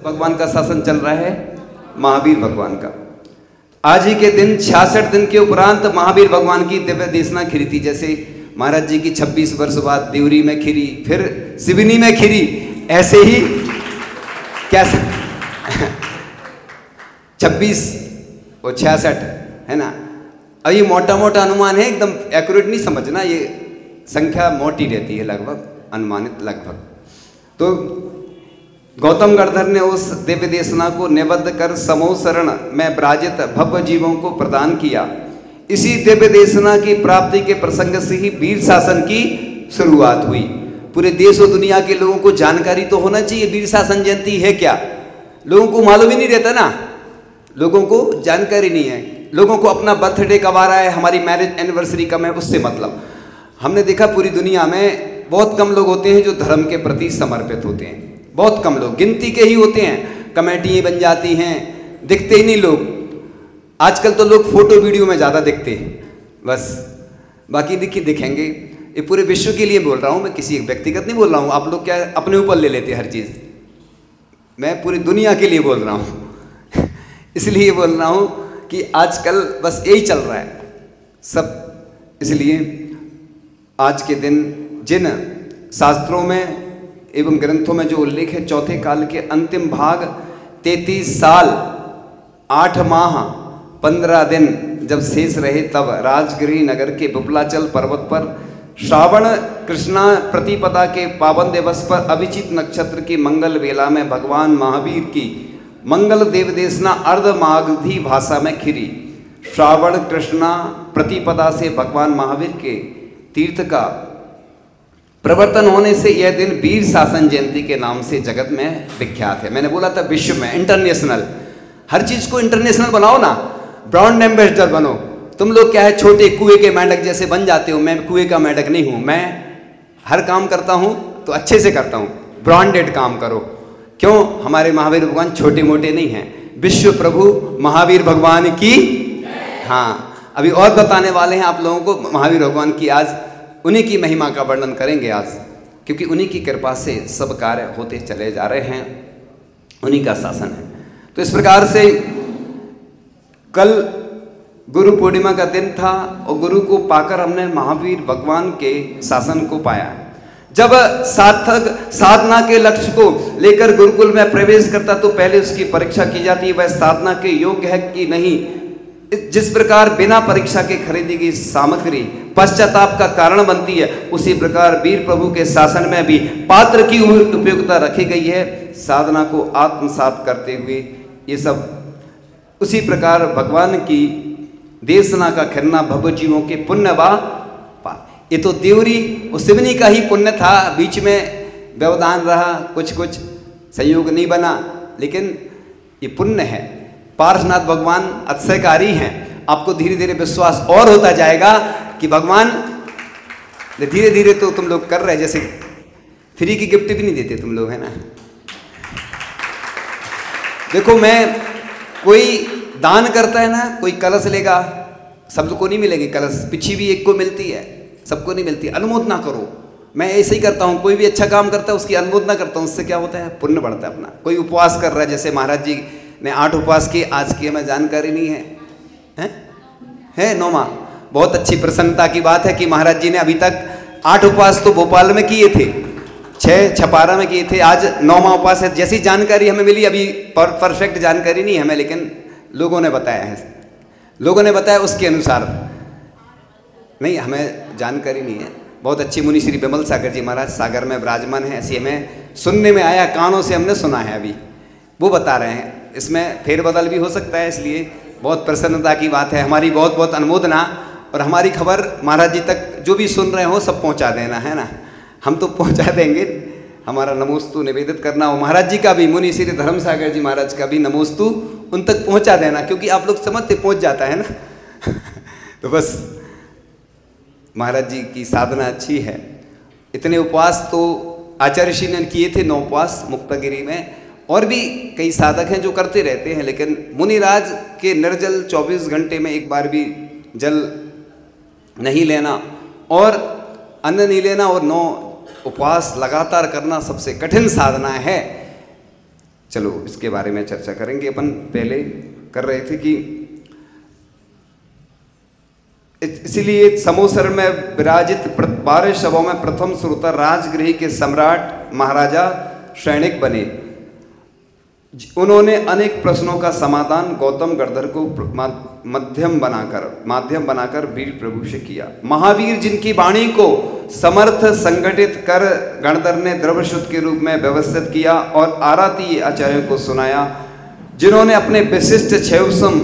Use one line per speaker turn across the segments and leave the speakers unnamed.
भगवान का शासन चल रहा है, महावीर भगवान का। आज ही के दिन 66 दिन के उपरांत महावीर भगवान की दिव्य देशना खिरी थी। जैसे महाराज जी की 26 वर्ष बाद देवरी में खिरी, फिर सिवनी में खिरी, ऐसे ही क्या 26 और 66 है ना। अब ये मोटा मोटा अनुमान है, एकदम एक्यूरेट नहीं समझना, ये संख्या मोटी रहती है लगभग, अनुमानित लगभग। तो गौतम गणधर ने उस दिव्य देशना को निबद्ध कर समूह शरण में विराजित भव्य जीवों को प्रदान किया। इसी दिव्य देशना की प्राप्ति के प्रसंग से ही वीर शासन की शुरुआत हुई। पूरे देश और दुनिया के लोगों को जानकारी तो होना चाहिए वीर शासन जयंती है क्या। लोगों को मालूम ही नहीं रहता ना, लोगों को जानकारी नहीं है। लोगों को अपना बर्थडे कब आ रहा है, हमारी मैरिज एनिवर्सरी कब है, उससे मतलब। हमने देखा पूरी दुनिया में बहुत कम लोग होते हैं जो धर्म के प्रति समर्पित होते हैं, बहुत कम लोग, गिनती के ही होते हैं। कमेटियाँ बन जाती हैं, दिखते ही नहीं लोग। आजकल तो लोग फोटो वीडियो में ज़्यादा दिखते हैं बस, बाकी दिखेंगे। ये पूरे विश्व के लिए बोल रहा हूँ मैं, किसी एक व्यक्तिगत नहीं बोल रहा हूँ। आप लोग क्या अपने ऊपर ले लेते हैं हर चीज़, मैं पूरी दुनिया के लिए बोल रहा हूँ इसलिए बोल रहा हूँ कि आजकल बस यही चल रहा है सब। इसलिए आज के दिन जिन शास्त्रों में एवं ग्रंथों में जो उल्लेख है, चौथे काल के अंतिम भाग 33 साल 8 माह 15 दिन जब शेष रहे, तब राजगिरी नगर के बुपलाचल पर्वत पर श्रावण कृष्णा प्रतिपदा के पावन दिवस पर अभिजीत नक्षत्र की मंगल वेला में भगवान महावीर की मंगल देवदेशना अर्धमागधी भाषा में खिरी। श्रावण कृष्णा प्रतिपदा से भगवान महावीर के तीर्थ का प्रवर्तन होने से यह दिन वीर शासन जयंती के नाम से जगत में विख्यात है। मैंने बोला था विश्व में, इंटरनेशनल, हर चीज को इंटरनेशनल बनाओ ना, ब्रांड एम्बेसडर बनो। तुम लोग क्या है, छोटे कुएं के मेंढक जैसे बन जाते हो। मैं कुएं का मेंढक नहीं हूं, मैं हर काम करता हूं तो अच्छे से करता हूं, ब्रांडेड काम करो। क्यों? हमारे महावीर भगवान छोटे मोटे नहीं हैं। विश्व प्रभु महावीर भगवान की, हाँ अभी और बताने वाले हैं आप लोगों को महावीर भगवान की। आज उन्हीं की महिमा का वर्णन करेंगे आज, क्योंकि उन्हीं की कृपा से सब कार्य होते चले जा रहे हैं, उन्हीं का शासन है। तो इस प्रकार से कल गुरु पूर्णिमा का दिन था और गुरु को पाकर हमने महावीर भगवान के शासन को पाया। जब सार्थक साधना के लक्ष्य को लेकर गुरुकुल में प्रवेश करता तो पहले उसकी परीक्षा की जाती है, वह साधना के योग्य है कि नहीं। जिस प्रकार बिना परीक्षा के खरीदी गई सामग्री पश्चाताप का कारण बनती है, उसी प्रकार वीर प्रभु के शासन में भी पात्र की उपयोगिता रखी गई है। साधना को आत्मसात करते हुए ये सब उसी प्रकार भगवान की देशना का खिरना भव्य जीवों के पुण्य वा। ये तो देवरी और सिवनी का ही पुण्य था, बीच में व्यवधान रहा, कुछ कुछ संयोग नहीं बना, लेकिन ये पुण्य है। पार्श्वनाथ भगवान अतिशयकारी हैं। आपको धीरे धीरे विश्वास और होता जाएगा कि भगवान धीरे धीरे तो तुम लोग कर रहे, जैसे फ्री की गिफ्ट भी नहीं देते तुम लोग, है ना। देखो, मैं कोई दान करता है ना, कोई कलश लेगा, सबको नहीं मिलेगी कलश, पिछी भी एक को मिलती है, सबको नहीं मिलती। अनुमोदना करो। मैं ऐसे ही करता हूँ, कोई भी अच्छा काम करता है उसकी अनुमोदना करता हूँ, उससे क्या होता है, पुण्य बढ़ता है अपना। कोई उपवास कर रहा है, जैसे महाराज जी ने 8 उपवास किए, आज की हमें जानकारी नहीं है 9वां। बहुत अच्छी प्रसन्नता की बात है कि महाराज जी ने अभी तक 8 उपवास तो भोपाल में किए थे, 6 छपारा में किए थे, आज 9वां उपवास है। जैसी जानकारी हमें मिली, अभी परफेक्ट जानकारी नहीं है हमें, लेकिन लोगों ने बताया है, लोगों ने बताया उसके अनुसार, नहीं हमें जानकारी नहीं है। बहुत अच्छी मुनि श्री विमल सागर जी महाराज सागर में विराजमान है, ऐसी हमें सुनने में आया, कानों से हमने सुना है, अभी वो बता रहे हैं। इसमें फेरबदल भी हो सकता है, इसलिए बहुत प्रसन्नता की बात है। हमारी बहुत बहुत अनुमोदना, और हमारी खबर महाराज जी तक जो भी सुन रहे हो सब पहुंचा देना, है ना। हम तो पहुंचा देंगे, हमारा नमोस्तु निवेदित करना हो। महाराज जी का भी, मुनि श्री धर्म सागर जी महाराज का भी नमोस्तु उन तक पहुंचा देना, क्योंकि आप लोग समझते पहुंच जाता है ना तो बस महाराज जी की साधना अच्छी है। इतने उपवास तो आचार्य ऋषि ने किए थे, 9 उपवास मुक्तागिरी में, और भी कई साधक हैं जो करते रहते हैं, लेकिन मुनिराज के निर्जल 24 घंटे में एक बार भी जल नहीं लेना और अन्न नहीं लेना और 9 उपवास लगातार करना सबसे कठिन साधना है। चलो इसके बारे में चर्चा करेंगे। अपन पहले कर रहे थे कि इसीलिए समोसर में विराजित 12 शवों में प्रथम श्रोता राजगृह के सम्राट महाराजा सैनिक बने। उन्होंने अनेक प्रश्नों का समाधान गौतम गणधर को माध्यम बनाकर वीर प्रभु से किया। महावीर जिनकी वाणी को समर्थ संगठित कर गणधर ने द्रव्यशुद्ध के रूप में व्यवस्थित किया और आरातीय आचार्यों को सुनाया, जिन्होंने अपने विशिष्ट क्षयसम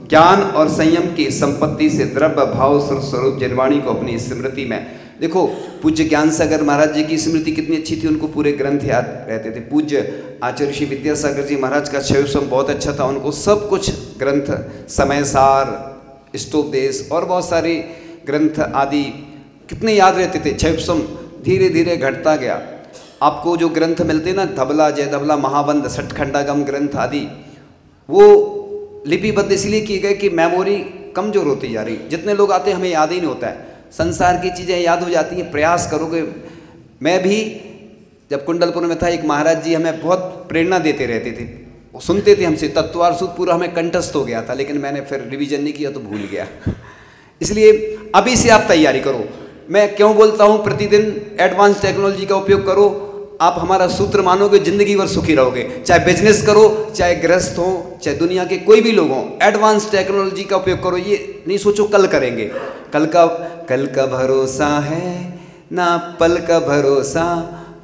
ज्ञान और संयम की संपत्ति से द्रव्य भाव स्वरूप जनवाणी को अपनी स्मृति में। देखो पूज्य ज्ञान सागर महाराज जी की स्मृति कितनी अच्छी थी, उनको पूरे ग्रंथ याद रहते थे। पूज्य आचार्य श्री विद्यासागर जी महाराज का क्षयसम बहुत अच्छा था, उनको सब कुछ ग्रंथ समयसार, इष्टोपदेश और बहुत सारे ग्रंथ आदि कितने याद रहते थे। क्षयसम धीरे धीरे घटता गया। आपको जो ग्रंथ मिलते ना, धबला, जय धबला, महावंद, सठखंडागम ग्रंथ आदि, वो लिपिबद्ध इसलिए किए गए कि मेमोरी कमजोर होती जा रही। जितने लोग आते हैं हमें याद ही नहीं होता है, संसार की चीज़ें याद हो जाती हैं। प्रयास करोगे। मैं भी जब कुंडलपुर में था, एक महाराज जी हमें बहुत प्रेरणा देते रहते थे, वो सुनते थे हमसे, तत्वार सूत्र पूरा हमें कंठस्थ हो गया था, लेकिन मैंने फिर रिवीजन नहीं किया तो भूल गया। इसलिए अभी से आप तैयारी करो। मैं क्यों बोलता हूँ प्रतिदिन एडवांस टेक्नोलॉजी का उपयोग करो। आप हमारा सूत्र मानोगे, जिंदगी भर सुखी रहोगे। चाहे बिजनेस करो, चाहे गृहस्थ हो, चाहे दुनिया के कोई भी लोग हों, एडवांस टेक्नोलॉजी का उपयोग करो। ये नहीं सोचो कल करेंगे। कल का भरोसा है ना, पल का भरोसा,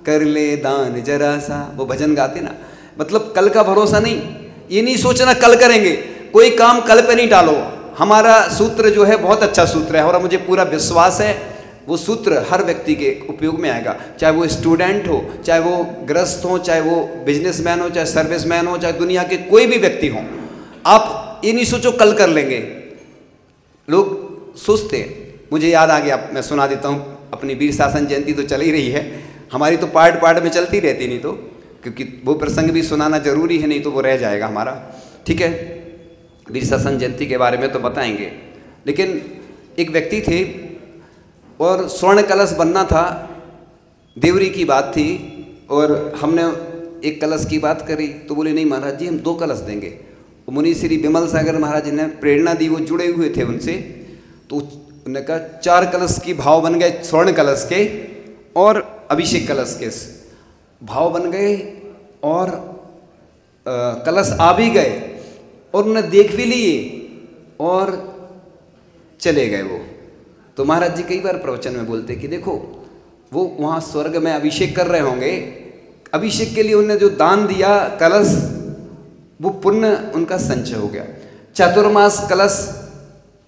कर ले दान जरा सा, वो भजन गाते ना। मतलब कल का भरोसा नहीं, ये नहीं सोचना कल करेंगे। कोई काम कल पे नहीं डालो। हमारा सूत्र जो है बहुत अच्छा सूत्र है और मुझे पूरा विश्वास है वो सूत्र हर व्यक्ति के उपयोग में आएगा। चाहे वो स्टूडेंट हो, चाहे वो गृहस्थ हो, चाहे वो बिजनेसमैन हो, चाहे सर्विसमैन हो, चाहे दुनिया के कोई भी व्यक्ति हो। आप ये नहीं सोचो कल कर लेंगे। लोग सोचते हैं। मुझे याद आ गया, मैं सुना देता हूँ। अपनी वीर शासन जयंती तो चल ही रही है हमारी, तो पार्ट में चलती रहती, नहीं तो क्योंकि वो प्रसंग भी सुनाना जरूरी है, नहीं तो वो रह जाएगा हमारा। ठीक है, वीर शासन जयंती के बारे में तो बताएंगे। लेकिन एक व्यक्ति थे और स्वर्ण कलश बनना था, देवरी की बात थी, और हमने एक कलश की बात करी तो बोले नहीं महाराज जी हम 2 कलश देंगे। मुनि श्री विमल सागर महाराज ने प्रेरणा दी, वो जुड़े हुए थे उनसे, तो उन्होंने कहा 4 कलश की भाव बन गए, स्वर्ण कलश के और अभिषेक कलश के भाव बन गए, और कलश आ भी गए और उन्होंने देख भी लिए और चले गए वो। तो महाराज जी कई बार प्रवचन में बोलते कि देखो वो वहाँ स्वर्ग में अभिषेक कर रहे होंगे, अभिषेक के लिए उन्होंने जो दान दिया कलश, वो पुण्य उनका संचय हो गया। चातुर्मास कलश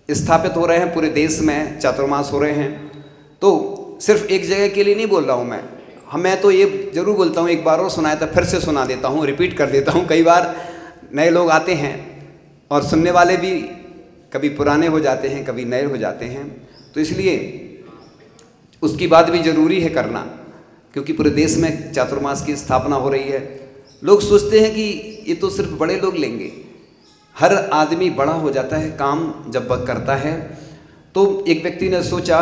स्थापित हो रहे हैं पूरे देश में, चातुर्मास हो रहे हैं। तो सिर्फ एक जगह के लिए नहीं बोल रहा हूँ मैं तो ये जरूर बोलता हूँ, एक बार और सुनाया था, फिर से सुना देता हूँ, रिपीट कर देता हूँ। कई बार नए लोग आते हैं और सुनने वाले भी कभी पुराने हो जाते हैं, कभी नए हो जाते हैं, तो इसलिए उसकी बात भी जरूरी है करना, क्योंकि पूरे देश में चातुर्मास की स्थापना हो रही है। लोग सोचते हैं कि ये तो सिर्फ बड़े लोग लेंगे। हर आदमी बड़ा हो जाता है काम जब वह करता है। तो एक व्यक्ति ने सोचा,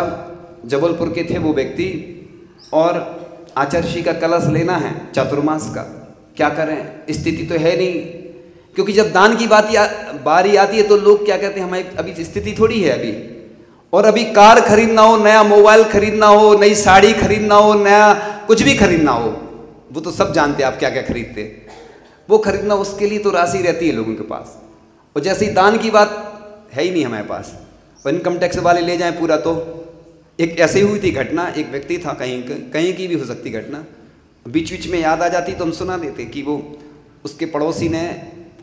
जबलपुर के थे वो व्यक्ति, और आचार्य श्री का कलश लेना है चातुर्मास का, क्या करें, स्थिति तो है नहीं। क्योंकि जब दान की बारी आती है तो लोग क्या कहते हैं, हमारी अभी स्थिति थोड़ी है अभी, और अभी कार खरीदना हो, नया मोबाइल खरीदना हो, नई साड़ी खरीदना हो, नया कुछ भी खरीदना हो, वो तो सब जानते हैं आप क्या क्या खरीदते, वो खरीदना, उसके लिए तो राशि रहती है लोगों के पास। और जैसे ही दान की बात है ही नहीं हमारे पास, और इनकम टैक्स वाले ले जाएं पूरा। तो एक ऐसे ही हुई थी घटना, एक व्यक्ति था, कहीं की भी हो सकती घटना, बीच बीच में याद आ जाती तो हम सुना देते कि वो उसके पड़ोसी ने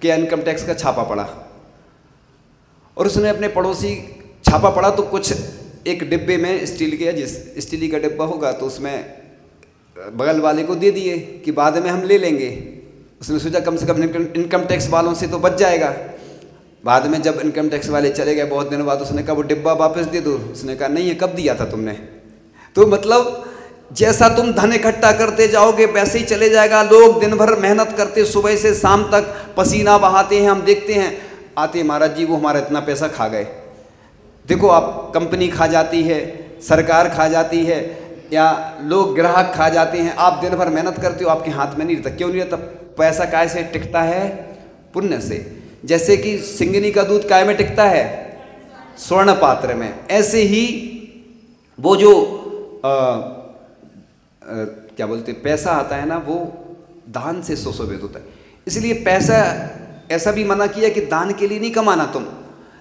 क्या इनकम टैक्स का छापा पड़ा, और उसने अपने पड़ोसी छापा पड़ा तो कुछ एक डिब्बे में स्टील का डिब्बा होगा तो उसमें बगल वाले को दे दिए कि बाद में हम ले लेंगे। उसने सोचा कम से कम इनकम टैक्स वालों से तो बच जाएगा। बाद में जब इनकम टैक्स वाले चले गए बहुत दिनों बाद, उसने कहा वो डिब्बा वापस दे दो। उसने कहा नहीं, ये कब दिया था तुमने। तो मतलब जैसा तुम धन इकट्ठा करते जाओगे वैसे ही चले जाएगा। लोग दिन भर मेहनत करते, सुबह से शाम तक पसीना बहाते हैं, हम देखते हैं आते, महाराज जी वो हमारा इतना पैसा खा गए। देखो आप, कंपनी खा जाती है, सरकार खा जाती है, या लोग ग्राहक खा जाते हैं। आप दिन भर मेहनत करते हो, आपके हाथ में नहीं रहता। क्यों नहीं रहता? पैसा काय से टिकता है? पुण्य से। जैसे कि सिंगनी का दूध काय में टिकता है? स्वर्ण पात्र में। ऐसे ही वो जो क्या बोलते पैसा आता है ना, वो दान से सुशोभित होता है। इसलिए पैसा ऐसा भी मना किया कि दान के लिए नहीं कमाना तुम,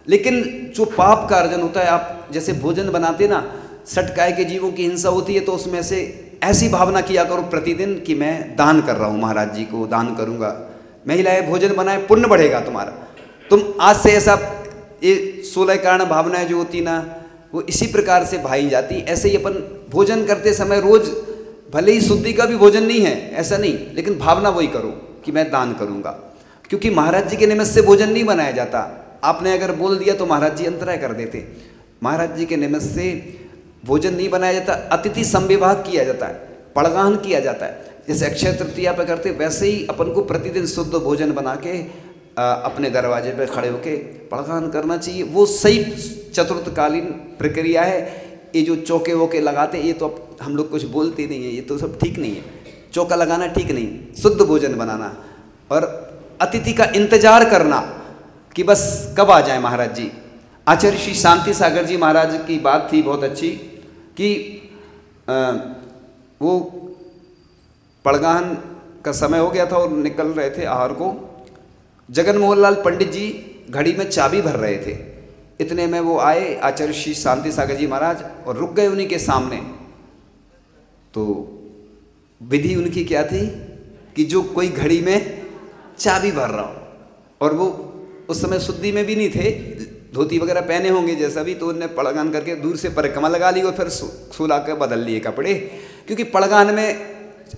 लेकिन जो पाप का अर्जन होता है, आप जैसे भोजन बनाते ना, सटकाए के जीवों की हिंसा होती है, तो उसमें से ऐसी भावना किया करो प्रतिदिन कि मैं दान कर रहा हूँ, महाराज जी को दान करूँगा, महिलाएं भोजन बनाए, पुण्य बढ़ेगा तुम्हारा। तुम आज से ऐसा ये 16 कारण भावनाएं जो होती ना, वो इसी प्रकार से भाई जाती। ऐसे ही अपन भोजन करते समय रोज, भले ही शुद्धि का भी भोजन नहीं है ऐसा नहीं, लेकिन भावना वही करो कि मैं दान करूँगा, क्योंकि महाराज जी के निमित्त से भोजन नहीं बनाया जाता। आपने अगर बोल दिया तो महाराज जी अंतराय कर देते। महाराज जी के निमित्त से भोजन नहीं बनाया जाता, अतिथि संविभाग किया जाता है, पड़गान किया जाता है। जैसे अक्षय तृतीया पर करते, वैसे ही अपन को प्रतिदिन शुद्ध भोजन बना के अपने दरवाजे पे खड़े होके पड़गान करना चाहिए। वो सही चतुर्थकालीन प्रक्रिया है। ये जो चौके वोके लगाते, ये तो अब हम लोग कुछ बोलते नहीं है, ये तो सब ठीक नहीं है। चौका लगाना ठीक नहीं, शुद्ध भोजन बनाना और अतिथि का इंतजार करना कि बस कब आ जाए महाराज जी। आचार्य श्री शांति सागर जी महाराज की बात थी बहुत अच्छी कि वो पड़गान का समय हो गया था और निकल रहे थे आहार को। जगन मोहन लाल पंडित जी घड़ी में चाबी भर रहे थे, इतने में वो आए आचार्य श्री शांति सागर जी महाराज और रुक गए उन्हीं के सामने। तो विधि उनकी क्या थी कि जो कोई घड़ी में चाबी भर रहा हो, और वो उस समय शुद्धि में भी नहीं थे, धोती वगैरह पहने होंगे जैसा भी, तो उन्होंने पड़गान करके दूर से परिक्रमा लगा ली और फिर सुला कर बदल लिए कपड़े, क्योंकि पड़गान में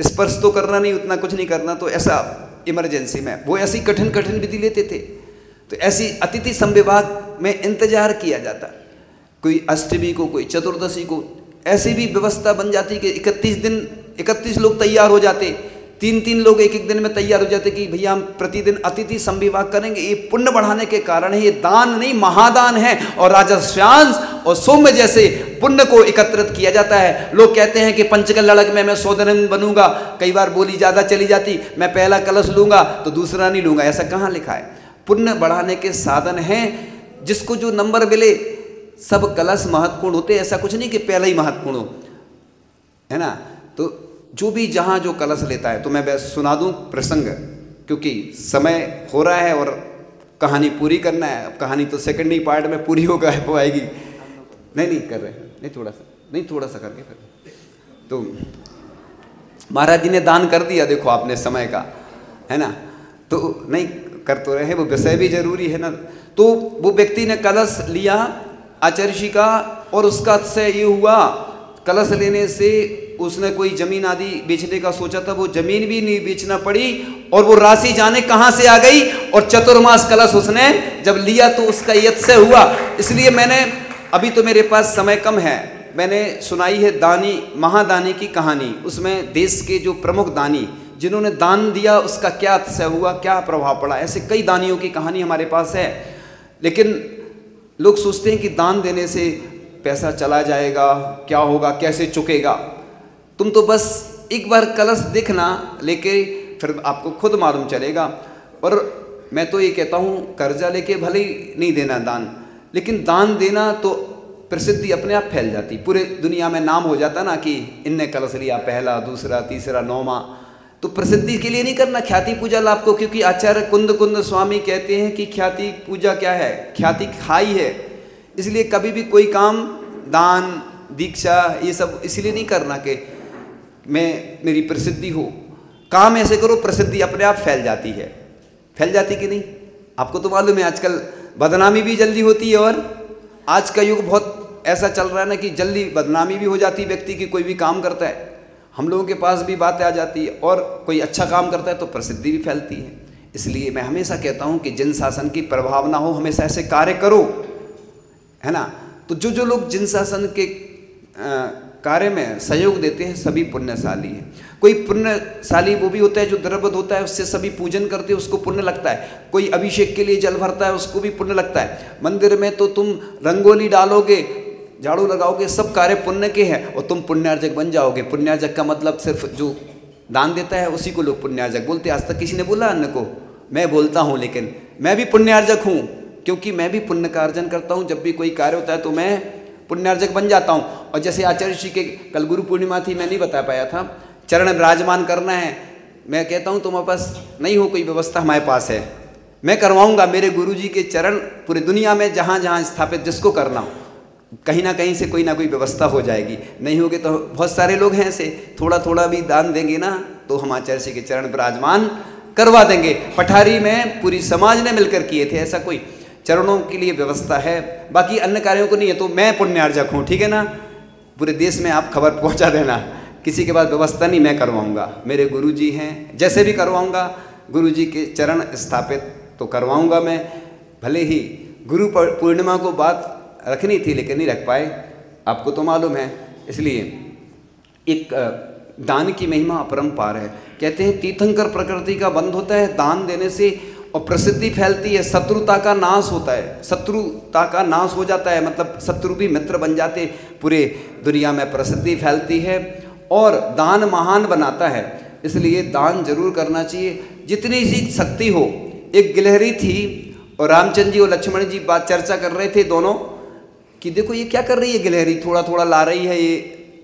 स्पर्श तो करना नहीं, उतना कुछ नहीं करना, तो ऐसा इमरजेंसी में वो ऐसी कठिन कठिन विधि लेते थे। तो ऐसी अतिथि संविभाग में इंतजार किया जाता, कोई अष्टमी को, कोई चतुर्दशी को, ऐसी भी व्यवस्था बन जाती कि 31 लोग तैयार हो जाते, 3 लोग एक दिन में तैयार हो जाते कि भैया हम प्रतिदिन अतिथि संविभाग करेंगे। ये पुण्य बढ़ाने के कारण है, ये दान नहीं महादान है। और राजस्वांश और सौम्य जैसे पुण्य को एकत्रित किया जाता है। लोग कहते हैं कि पंचकल लड़क में मैं 100 दिन बनूंगा, कई बार बोली ज़्यादा चली जाती, मैं पहला कलश लूंगा तो दूसरा नहीं लूंगा, ऐसा कहाँ लिखा है? पुण्य बढ़ाने के साधन हैं, जिसको जो नंबर मिले, सब कलश महत्वपूर्ण होते, ऐसा कुछ नहीं कि पहला ही महत्वपूर्ण हो, है ना। तो जो भी जहाँ जो कलश लेता है, तो मैं सुना दूँ प्रसंग, क्योंकि समय हो रहा है और कहानी पूरी करना है। अब कहानी तो सेकेंडरी पार्ट में पूरी हो पाएगी। नहीं कर रहे, नहीं थोड़ा सा करके फिर। तो महाराज जी ने दान कर दिया, देखो आपने समय का, है ना, तो नहीं कर तो रहे, वो विषय भी जरूरी है ना। तो वो व्यक्ति ने कलश लिया आचार्य जी का, और उसका से ये हुआ, कलश लेने से उसने कोई जमीन आदि बेचने का सोचा था, वो जमीन भी नहीं बेचना पड़ी, और वो राशि जाने कहाँ से आ गई। और चतुर्मास कलश उसने जब लिया तो उसका यत्स्य हुआ। इसलिए मैंने, अभी तो मेरे पास समय कम है, मैंने सुनाई है दानी महादानी की कहानी। उसमें देश के जो प्रमुख दानी जिन्होंने दान दिया, उसका क्या अतिशय हुआ, क्या प्रभाव पड़ा, ऐसे कई दानियों की कहानी हमारे पास है। लेकिन लोग सोचते हैं कि दान देने से पैसा चला जाएगा, क्या होगा, कैसे चुकेगा। तुम तो बस एक बार कलश देखना लेके, फिर आपको खुद मालूम चलेगा। और मैं तो ये कहता हूँ, कर्जा लेके भले ही नहीं देना दान, लेकिन दान देना तो प्रसिद्धि अपने आप फैल जाती, पूरे दुनिया में नाम हो जाता ना कि इनने कलश लिया, पहला, दूसरा, तीसरा, 9वां। तो प्रसिद्धि के लिए नहीं करना, ख्याति पूजा लाभ को, क्योंकि आचार्य कुंद स्वामी कहते हैं कि ख्याति पूजा क्या है, ख्याति खाई है। इसलिए कभी भी कोई काम, दान, दीक्षा, ये सब इसलिए नहीं करना कि मेरी प्रसिद्धि हो। काम ऐसे करो, प्रसिद्धि अपने आप फैल जाती है। फैल जाती कि नहीं? आपको तो मालूम है आजकल बदनामी भी जल्दी होती है, और आज का युग बहुत ऐसा चल रहा है ना कि जल्दी बदनामी भी हो जाती है व्यक्ति की। कोई भी काम करता है, हम लोगों के पास भी बातें आ जाती है, और कोई अच्छा काम करता है तो प्रसिद्धि भी फैलती है। इसलिए मैं हमेशा कहता हूँ कि जिन शासन की प्रभाव ना हो, हमेशा ऐसे कार्य करो, है ना। तो जो लोग जिन शासन के कार्य में सहयोग देते हैं, सभी पुण्यशाली हैं। कोई पुण्यशाली वो भी होता है जो द्रव्य होता है, उससे सभी पूजन करते हैं, उसको पुण्य लगता है। कोई अभिषेक के लिए जल भरता है, उसको भी पुण्य लगता है। मंदिर में तो तुम रंगोली डालोगे, झाड़ू लगाओगे, सब कार्य पुण्य के हैं, और तुम पुण्यार्जक बन जाओगे। पुण्यार्जक का मतलब सिर्फ जो दान देता है उसी को लोग पुण्यार्जक बोलते हैं। आज तक किसी ने बोला अन्न को? मैं बोलता हूँ, लेकिन मैं भी पुण्यार्जक हूँ, क्योंकि मैं भी पुण्य का अर्जन करता हूँ। जब भी कोई कार्य होता है तो मैं पुण्यार्जक बन जाता हूँ। और जैसे आचार्य ऋषि के कल गुरु पूर्णिमा थी, मैं नहीं बता पाया था, चरण विराजमान करना है, मैं कहता हूँ तुम्हारे पास नहीं हो कोई व्यवस्था, हमारे पास है, मैं करवाऊँगा। मेरे गुरु जी के चरण पूरी दुनिया में जहाँ जहाँ स्थापित जिसको करना हो, कहीं ना कहीं से कोई ना कोई व्यवस्था हो जाएगी। नहीं होगी तो बहुत सारे लोग हैं ऐसे, थोड़ा थोड़ा भी दान देंगे ना तो हम आचार्य ऋषि के चरण विराजमान करवा देंगे। पठारी में पूरी समाज ने मिलकर किए थे, ऐसा कोई चरणों के लिए व्यवस्था है, बाकी अन्य कार्यों को नहीं है। तो मैं पुण्यार्जक हूँ, ठीक है ना, पूरे देश में आप खबर पहुँचा देना। किसी के पास व्यवस्था नहीं, मैं करवाऊँगा, मेरे गुरु जी हैं, जैसे भी करवाऊँगा, गुरु जी के चरण स्थापित तो करवाऊँगा मैं। भले ही गुरु पूर्णिमा को बात रखनी थी लेकिन नहीं रख पाए, आपको तो मालूम है। इसलिए एक दान की महिमा अपरंपार है। कहते हैं तीर्थंकर प्रकृति का बंध होता है दान देने से, और प्रसिद्धि फैलती है, शत्रुता का नाश होता है, शत्रुता का नाश हो जाता है, मतलब शत्रु भी मित्र बन जाते, पूरे दुनिया में प्रसिद्धि फैलती है, और दान महान बनाता है। इसलिए दान जरूर करना चाहिए, जितनी सी शक्ति हो। एक गिलहरी थी और रामचंद्र जी और लक्ष्मण जी बात चर्चा कर रहे थे दोनों कि देखो ये क्या कर रही है गिलहरी, थोड़ा थोड़ा ला रही है, ये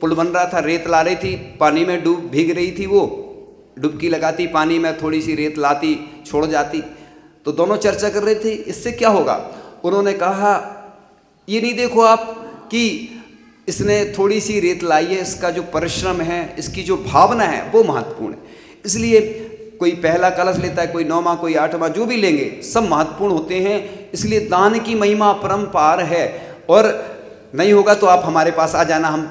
पुल बन रहा था, रेत ला रही थी, पानी में भीग रही थी, वो डुबकी लगाती पानी में, थोड़ी सी रेत लाती छोड़ जाती। तो दोनों चर्चा कर रहे थे इससे क्या होगा। उन्होंने कहा ये नहीं देखो आप कि इसने थोड़ी सी रेत लाई है, इसका जो परिश्रम है, इसकी जो भावना है वो महत्वपूर्ण है। इसलिए कोई पहला कलश लेता है, कोई 9वां, कोई 8वां, जो भी लेंगे सब महत्वपूर्ण होते हैं। इसलिए दान की महिमा अपरंपार है, और नहीं होगा तो आप हमारे पास आ जाना, हम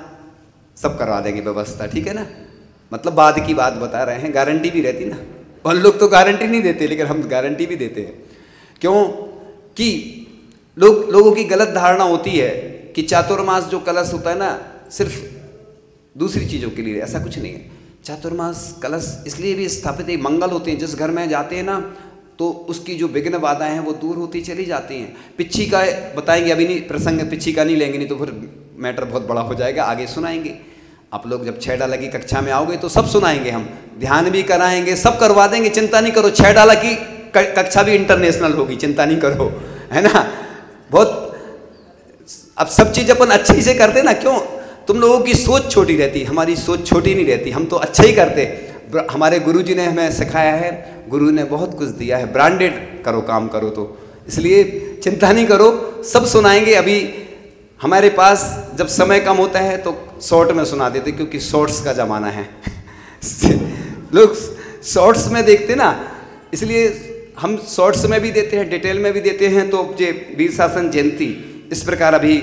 सब करवा देंगे व्यवस्था, ठीक है ना। मतलब बाद की बात बता रहे हैं, गारंटी भी रहती ना। और लोग तो गारंटी नहीं देते, लेकिन हम गारंटी भी देते हैं। क्यों कि लोगों की गलत धारणा होती है कि चातुर्मास जो कलश होता है ना सिर्फ दूसरी चीज़ों के लिए, ऐसा कुछ नहीं है। चातुर्मास कलश इसलिए भी स्थापित है, मंगल होते हैं, जिस घर में जाते हैं ना तो उसकी जो विघ्न बाधाएं हैं वो दूर होती चली जाती हैं। पिच्छी का बताएंगे, अभी नहीं प्रसंग, पिच्छी का नहीं लेंगे, नहीं तो फिर मैटर बहुत बड़ा हो जाएगा, आगे सुनाएंगे। आप लोग जब 6 डाला की कक्षा में आओगे तो सब सुनाएंगे, हम ध्यान भी कराएंगे, सब करवा देंगे, चिंता नहीं करो। 6 डाला की कक्षा भी इंटरनेशनल होगी, चिंता नहीं करो, है ना। बहुत अब सब चीज़ अपन अच्छी से करते ना, क्यों तुम लोगों की सोच छोटी रहती, हमारी सोच छोटी नहीं रहती, हम तो अच्छा ही करते। हमारे गुरुजी ने हमें सिखाया है, गुरु ने बहुत कुछ दिया है, ब्रांडेड करो, काम करो, तो इसलिए चिंता नहीं करो, सब सुनाएंगे। अभी हमारे पास जब समय कम होता है तो शॉर्ट में सुना देते, क्योंकि शॉर्ट्स का ज़माना है लोग शॉर्ट्स में देखते ना, इसलिए हम शॉर्ट्स में भी देते हैं, डिटेल में भी देते हैं। तो ये वीर शासन जयंती इस प्रकार अभी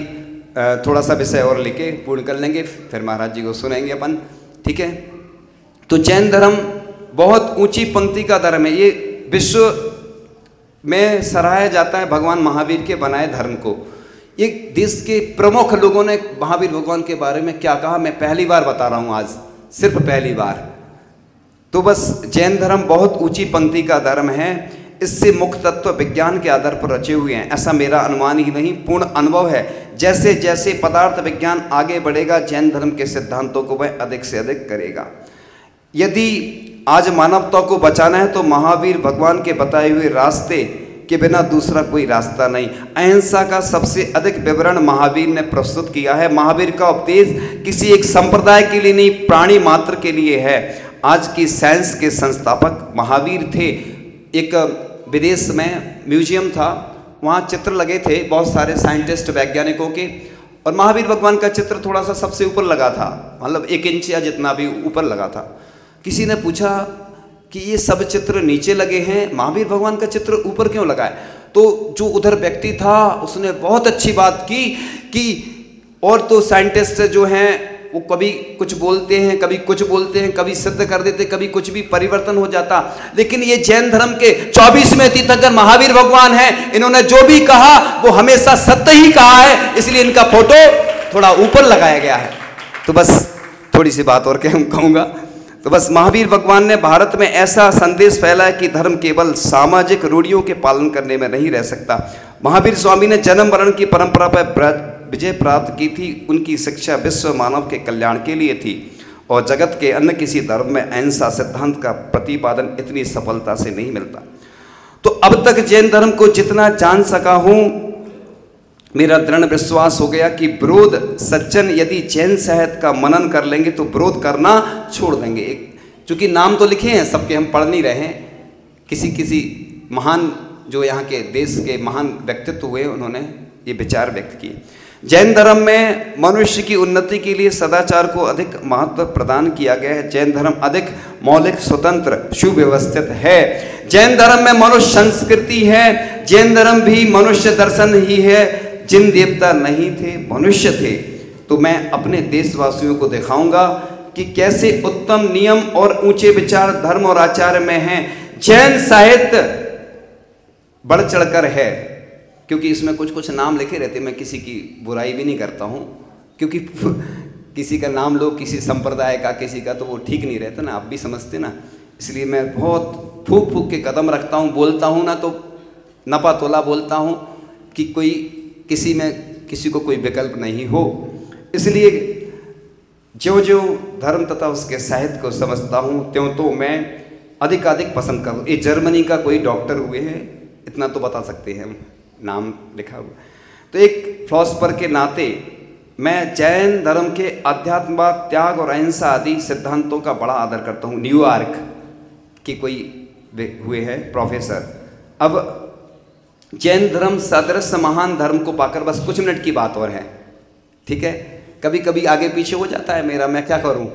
थोड़ा सा विषय और लेके पूर्ण कर लेंगे, फिर महाराज जी को सुनाएंगे अपन, ठीक है। तो जैन धर्म बहुत ऊंची पंक्ति का धर्म है, ये विश्व में सराहा जाता है भगवान महावीर के बनाए धर्म को। ये देश के प्रमुख लोगों ने महावीर भगवान के बारे में क्या कहा, मैं पहली बार बता रहा हूँ आज, सिर्फ पहली बार। तो बस जैन धर्म बहुत ऊंची पंक्ति का धर्म है, इससे मुख्य तत्व विज्ञान के आधार पर रचे हुए हैं, ऐसा मेरा अनुमान ही नहीं पूर्ण अनुभव है। जैसे जैसे पदार्थ विज्ञान आगे बढ़ेगा, जैन धर्म के सिद्धांतों को वह अधिक से अधिक करेगा। यदि आज मानवता को बचाना है तो महावीर भगवान के बताए हुए रास्ते के बिना दूसरा कोई रास्ता नहीं। अहिंसा का सबसे अधिक विवरण महावीर ने प्रस्तुत किया है। महावीर का उपदेश किसी एक संप्रदाय के लिए नहीं, प्राणी मात्र के लिए है। आज की साइंस के संस्थापक महावीर थे। एक विदेश में म्यूजियम था, वहाँ चित्र लगे थे बहुत सारे साइंटिस्ट वैज्ञानिकों के, और महावीर भगवान का चित्र थोड़ा सा सबसे ऊपर लगा था, मतलब 1 इंच या जितना भी ऊपर लगा था। किसी ने पूछा कि ये सब चित्र नीचे लगे हैं, महावीर भगवान का चित्र ऊपर क्यों लगा है? तो जो उधर व्यक्ति था उसने बहुत अच्छी बात की कि और तो साइंटिस्ट जो हैं वो कभी कुछ बोलते हैं, कभी कुछ बोलते हैं, कभी सिद्ध कर देते, कभी कुछ भी परिवर्तन हो जाता, लेकिन ये जैन धर्म के 24वें तीर्थंकर महावीर भगवान हैं। इन्होंने जो भी कहा वो हमेशा सत्य ही कहा है, इसलिए इनका फोटो थोड़ा ऊपर लगाया गया है। तो बस थोड़ी सी बात और कहूँगा। तो बस महावीर भगवान ने भारत में ऐसा संदेश फैलाया कि धर्म केवल सामाजिक रूढ़ियों के पालन करने में नहीं रह सकता। महावीर स्वामी ने जन्म मरण की परंपरा पर विजय प्राप्त की थी। उनकी शिक्षा विश्व मानव के कल्याण के लिए थी। और जगत के अन्य किसी धर्म में अहिंसा सिद्धांत का प्रतिपादन इतनी सफलता से नहीं मिलता। तो अब तक जैन धर्म को जितना जान सका हूं, मेरा दृढ़ विश्वास हो गया कि विरोध सज्जन यदि जैन साहित्य का मनन कर लेंगे तो विरोध करना छोड़ देंगे। चूंकि नाम तो लिखे हैं सबके, हम पढ़ नहीं रहे हैं, किसी किसी महान जो यहाँ के देश के महान व्यक्तित्व हुए उन्होंने ये विचार व्यक्त किए। जैन धर्म में मनुष्य की उन्नति के लिए सदाचार को अधिक महत्व प्रदान किया गया है। जैन धर्म अधिक मौलिक, स्वतंत्र, सुव्यवस्थित है। जैन धर्म में मनुष्य संस्कृति है। जैन धर्म भी मनुष्य दर्शन ही है। जिन देवता नहीं थे मनुष्य थे। तो मैं अपने देशवासियों को दिखाऊंगा कि कैसे उत्तम नियम और ऊंचे विचार धर्म और आचार्य में हैं। जैन साहित्य बढ़ चढ़कर है, क्योंकि इसमें कुछ कुछ नाम लिखे रहते। मैं किसी की बुराई भी नहीं करता हूँ, क्योंकि किसी का नाम लो, किसी संप्रदाय का, किसी का, तो वो ठीक नहीं रहता ना, आप भी समझते ना। इसलिए मैं बहुत फूक फूक के कदम रखता हूँ, बोलता हूँ ना तो नपा तोला बोलता हूँ कि कोई किसी में किसी को कोई विकल्प नहीं हो। इसलिए ज्यों ज्यों धर्म तथा उसके साहित्य को समझता हूँ त्यों तो मैं अधिकाधिक पसंद करूँ। ये जर्मनी का कोई डॉक्टर हुए हैं, इतना तो बता सकते हैं, नाम लिखा हुआ। तो एक फिलॉसफर के नाते मैं जैन धर्म के अध्यात्मवाद, त्याग और अहिंसा आदि सिद्धांतों का बड़ा आदर करता हूँ। न्यूयॉर्क के कोई हुए हैं प्रोफेसर। अब जैन धर्म सदृश महान धर्म को पाकर, बस कुछ मिनट की बात और है, ठीक है, कभी कभी आगे पीछे हो जाता है मेरा, मैं क्या करूँ।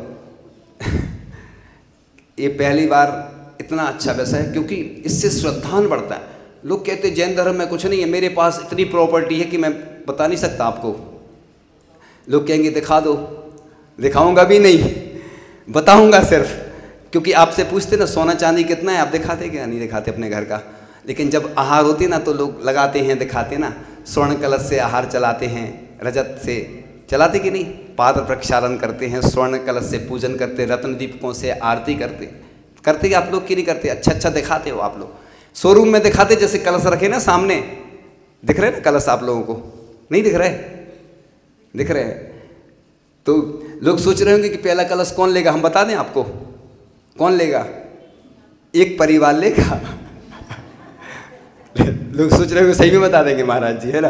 ये पहली बार इतना अच्छा विषय है क्योंकि इससे श्रद्धान बढ़ता है। लोग कहते हैं जैन धर्म में कुछ नहीं है, मेरे पास इतनी प्रॉपर्टी है कि मैं बता नहीं सकता आपको। लोग कहेंगे दिखा दो, दिखाऊंगा भी नहीं, बताऊंगा सिर्फ, क्योंकि आपसे पूछते ना सोना चांदी कितना है, आप दिखाते क्या? नहीं दिखाते अपने घर का। लेकिन जब आहार होती ना तो लोग लगाते हैं, दिखाते ना। स्वर्ण कलश से आहार चलाते हैं, रजत से चलाते कि नहीं, पाद प्रक्षालन करते हैं, स्वर्ण कलश से पूजन करते, रत्न दीपकों से आरती करते कि आप लोग क्यों नहीं करते? अच्छा अच्छा दिखाते हो आप लोग। शोरूम में दिखाते जैसे कलश रखे ना सामने, दिख रहे ना कलश आप लोगों को? नहीं दिख रहे? दिख रहे हैं। तो लोग सोच रहे होंगे कि पहला कलश कौन लेगा, हम बता दें आपको कौन लेगा? एक परिवार लेगा। लोग सोच रहे होंगे सही में बता देंगे महाराज जी, है ना।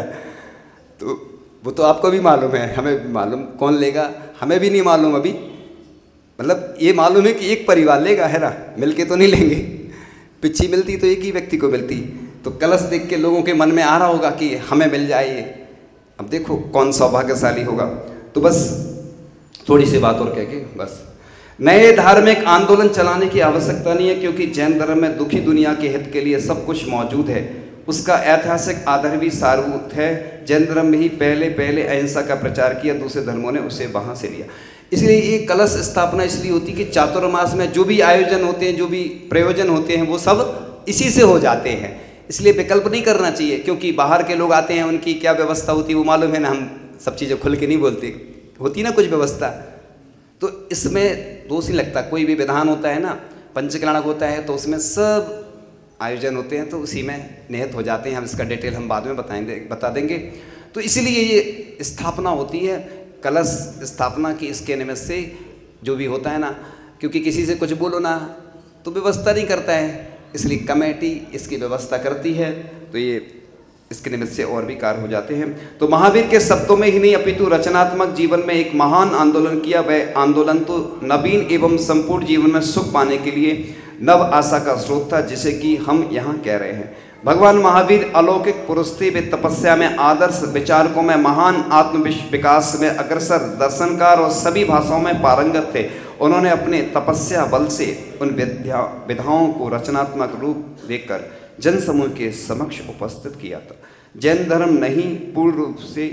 तो वो तो आपको भी मालूम है, हमें भी मालूम कौन लेगा, हमें भी नहीं मालूम अभी। मतलब ये मालूम है कि एक परिवार लेगा, है ना, मिलके तो नहीं लेंगे। पिच्छी मिलती तो एक ही व्यक्ति को मिलती। तो कलश देख के लोगों के मन में आ रहा होगा कि हमें मिल जाए ये। अब देखो कौन सौभाग्यशाली होगा। तो बस थोड़ी सी बात और कह के बस, नए धार्मिक आंदोलन चलाने की आवश्यकता नहीं है, क्योंकि जैन धर्म में दुखी दुनिया के हित के लिए सब कुछ मौजूद है। उसका ऐतिहासिक आधार भी सारभूत है। जैन धर्म में ही पहले अहिंसा का प्रचार किया, दूसरे धर्मों ने उसे वहाँ से लिया। इसलिए ये कलश स्थापना इसलिए होती कि चातुर्मास में जो भी आयोजन होते हैं, जो भी प्रयोजन होते हैं, वो सब इसी से हो जाते हैं। इसलिए विकल्प नहीं करना चाहिए, क्योंकि बाहर के लोग आते हैं, उनकी क्या व्यवस्था होती है वो मालूम है ना। हम सब चीज़ें खुल के नहीं बोलते, होती ना कुछ व्यवस्था। तो इसमें दोष नहीं लगता। कोई भी विधान होता है ना, पंचकल्याणक होता है, तो उसमें सब आयोजन होते हैं, तो उसी में निहित हो जाते हैं। हम इसका डिटेल हम बाद में बता देंगे। तो इसीलिए ये स्थापना होती है, कलश स्थापना की। इसके निमित्त से जो भी होता है ना, क्योंकि किसी से कुछ बोलो ना तो व्यवस्था नहीं करता है, इसलिए कमेटी इसकी व्यवस्था करती है। तो ये इसके निमित्त से और भी कार्य हो जाते हैं। तो महावीर के शब्दों में ही नहीं अपितु रचनात्मक जीवन में एक महान आंदोलन किया। वह आंदोलन तो नवीन एवं संपूर्ण जीवन में सुख पाने के लिए नव आशा का स्रोत था, जिसे कि हम यहाँ कह रहे हैं। भगवान महावीर अलौकिक पुरुष थे। वे तपस्या में, आदर्श विचारकों में, महान आत्म विकास में अग्रसर, दर्शनकार और सभी भाषाओं में पारंगत थे। उन्होंने अपने तपस्या बल से उन विधाओं को रचनात्मक रूप देकर जन समूह के समक्ष उपस्थित किया था। जैन धर्म नहीं पूर्ण रूप से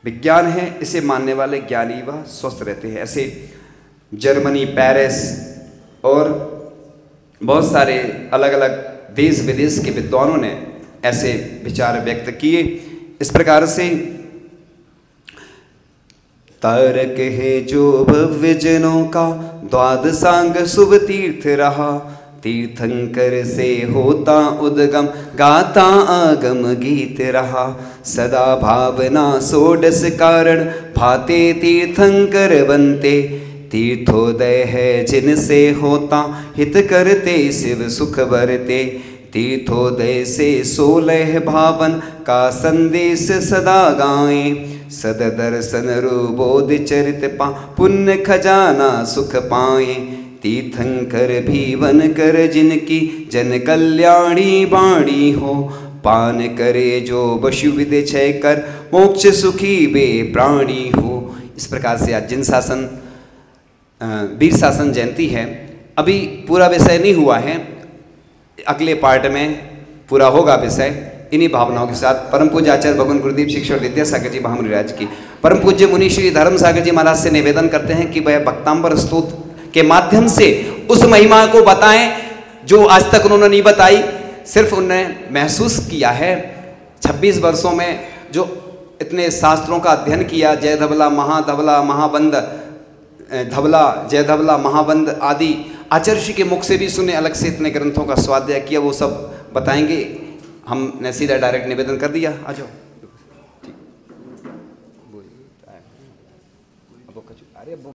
विज्ञान है, इसे मानने वाले ज्ञानी व स्वस्थ रहते हैं। ऐसे जर्मनी, पेरिस और बहुत सारे अलग अलग देश विदेश के विद्वानों ने ऐसे विचार व्यक्त किए। इस प्रकार से तारक है जो भव्य जनों का, द्वादशांग शुभ तीर्थ रहा। तीर्थंकर से होता उद्गम, गाता आगम गीत रहा। सदा भावना सोडस कारण, भाते तीर्थंकर बनते। तीर्थोदय है जिनसे होता, हित करते शिव सुख भरते। तीर्थोदय से 16 भावन का संदेश सदा गाएं। सद दर्शन रूबोध चरित पा, पुण्य खजाना सुख पाए। तीर्थंकर भी वन कर जिनकी, जन कल्याणी बाणी हो। पान करे जो बशु विदे क्षय कर, मोक्ष सुखी बे प्राणी हो। इस प्रकार से आज जिन शासन वीर शासन जयंती है। अभी पूरा विषय नहीं हुआ है, अगले पार्ट में पूरा होगा विषय। इन्हीं भावनाओं के साथ परम पूज्य आचार्य भगवान गुरुदेव शिक्षक विद्यासागर जी महामुनि राज की परम पूज्य मुनि श्री धर्म सागर जी महाराज से निवेदन करते हैं कि वह भक्तांबर स्तोत्र के माध्यम से उस महिमा को बताएं जो आज तक उन्होंने नहीं बताई। सिर्फ उन्होंने महसूस किया है 26 वर्षों में, जो इतने शास्त्रों का अध्ययन किया, जय धवला महाधवला महाबंद, धवला जय धवला महाबंद आदि आचार्य जी के मुख से भी सुने, अलग से इतने ग्रंथों का स्वाध्याय किया, वो सब बताएंगे। हमने सीधा डायरेक्ट निवेदन कर दिया, आ जाओ।